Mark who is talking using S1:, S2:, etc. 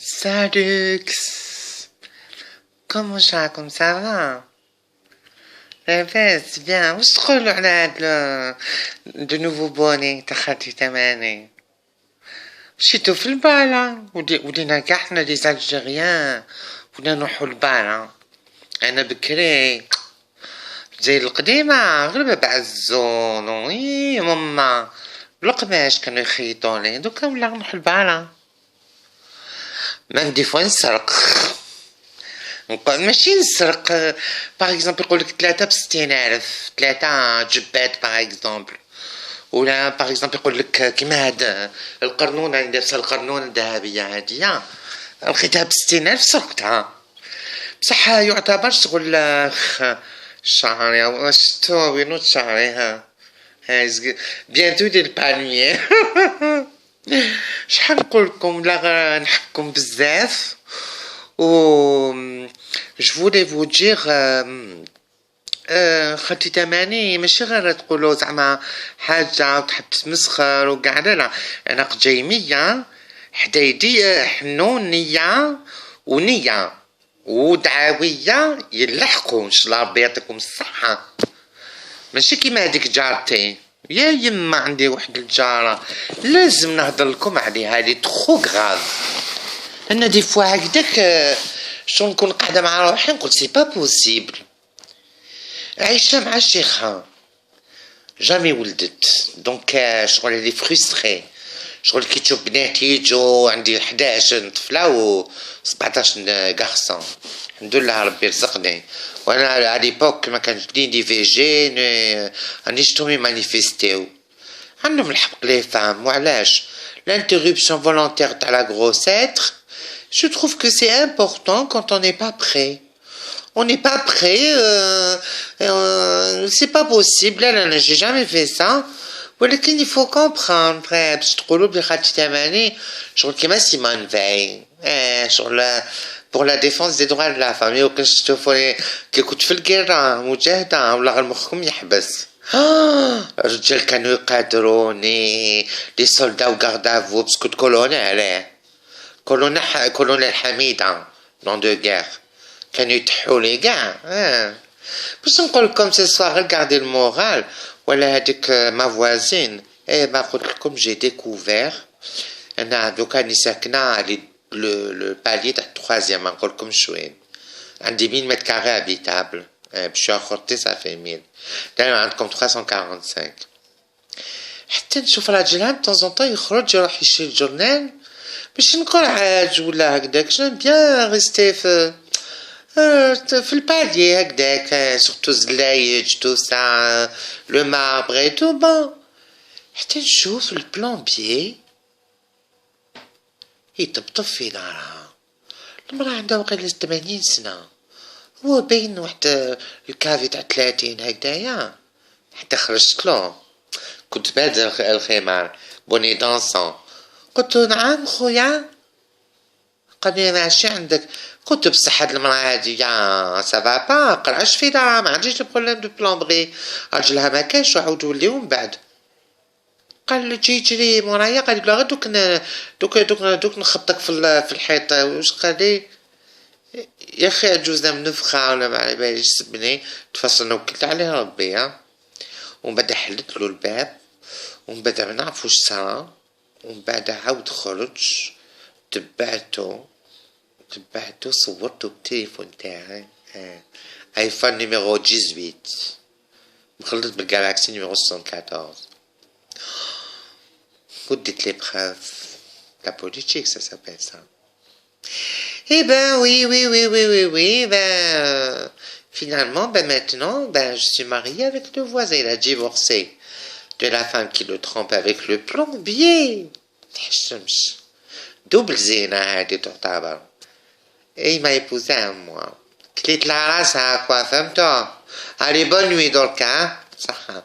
S1: Salut, comment شعكم ça va? لاباس bien واش تقولوا على هاد دو نوفو بوني تاع خالتي تماني مشيتو في البالا ولينا كاع حنا لي زالجيريان ولينا نروحو البالا انا بكري زي القديمة غير باب عزون وي ماما بالقماش كانوا يخيطولي دوكا ولا نروح البالا مام دي فوا نسرق ماشي نسرق باغ اكزومبل يقولك 3 ب60,000 3 جبات باغ اكزومبل ولا باغ اكزومبل يقولك كيما هاد القرنونة اللي لابسة القرنونة الذهبية هادية لقيتها ب60,000 سرقتها بصح يعتبر شغل شعري شتو وينو شعري ها بيانتو ديال البانيي شحال نقولكم لا نحبكم بزاف و je voulais vous dire خالتي تماني ماشي غير تقولوا زعما حاجه وتحب تمسخر وكاع لا انا قجيميه حدايدي حنونيه ونيه ودعويه يلحقوا ان شاء الله ربي يعطيكم الصحه ماشي كيما هذيك جارتي يا يما عندي واحد الجاره لازم نهضر لكم عليها لي ترو غراف انا دي فوا هكداك شو نكون قاعده مع روحي نقول سي با بوسيبل عايشه مع شيخها جامي ولدت دونك شغل لي فريستري شغل كي تشوف بناتي يجو عندي 11 طفله و 17 غارسون الحمد لله ربي رزقني وانا على ليبوك ما كانش دي في جي راني شفتهم مانيفيستيو عندهم الحق لي فام وعلاش l'interruption volontaire de la grossesse, je trouve que c'est important quand on n'est pas prêt. On n'est pas prêt, c'est pas possible. Là, j'ai jamais fait ça. ولكن il faut comprendre. باش تقولوا بلي خالتي تماني شغل كيما سيمون فاي شغل pour la défense des droits de la femme. وكنت تشوفوا كي كنت في القرة مجاهدة ولا غير مخكم يحبس. الرجال كانوا يقادروني لي سولدا وغاردافو باسكو كولونيل عليه كولونيل حميدة دون دو غير كانوا يتحولي كاع باش نقول لكم سي سوار غير غاردي المورال ولا هذيك ما فوازين ما قلت لكم جي ديكوفير انا دوكا راني ساكنه على لو بالي تاع التروازيام ما نقول لكم شوين عندي 1000 متر كاري هابيتابل باش اخرتي صافي 1000 دايما عندكم 345 حتى نشوف راجلها دو طون طون يخرج يروح يشري الجورنال باش نكون عاج ولا هكداك جيم بيان ريستي في البالي هكداك سورتو الزلايج تو سا لو ماربر اي تو بون حتى نشوف البلومبيي يطبطب في نارها المرأة عندها وقيلا 80 سنة هو باين واحد الكافي تاع 30 هكدايا حتى خرجت له كنت بادر الخمار بوني دانسون قلت نعم خويا قال لي ماشي عندك قلت بصح هاد المرأة هادي يا سافا با قرعش في دارها ما عنديش بروبليم دو بلومبري راجلها ما كانش وعاود وليو من بعد قال لي جي جري مورايا قال لي غير دوك نخبطك في الحيط واش قال لي يا اخي عجوزنا من نفخه ولا ما على باليش سبني تفصلنا وكلت عليه ربي ومن بعد حلت له الباب ومن بعد ما نعرف واش صرا ومن بعد عاود خرج تبعته صورته بالتليفون تاعي ايفون نيميرو 18 مخلط بالجالاكسي نيميرو 74 وديت لي بروف لا بوليتيك ça s'appelle ça. Eh ben oui, ben finalement, ben maintenant, ben je suis mariée avec le voisin, il a divorcé de la femme qui le trompe avec le plombier. Double zina هادي تعتبر. Et il m'a épousé à moi. كليت لها راسها quoi فهمتوا؟ Allez bonne nuit donc hein. صح.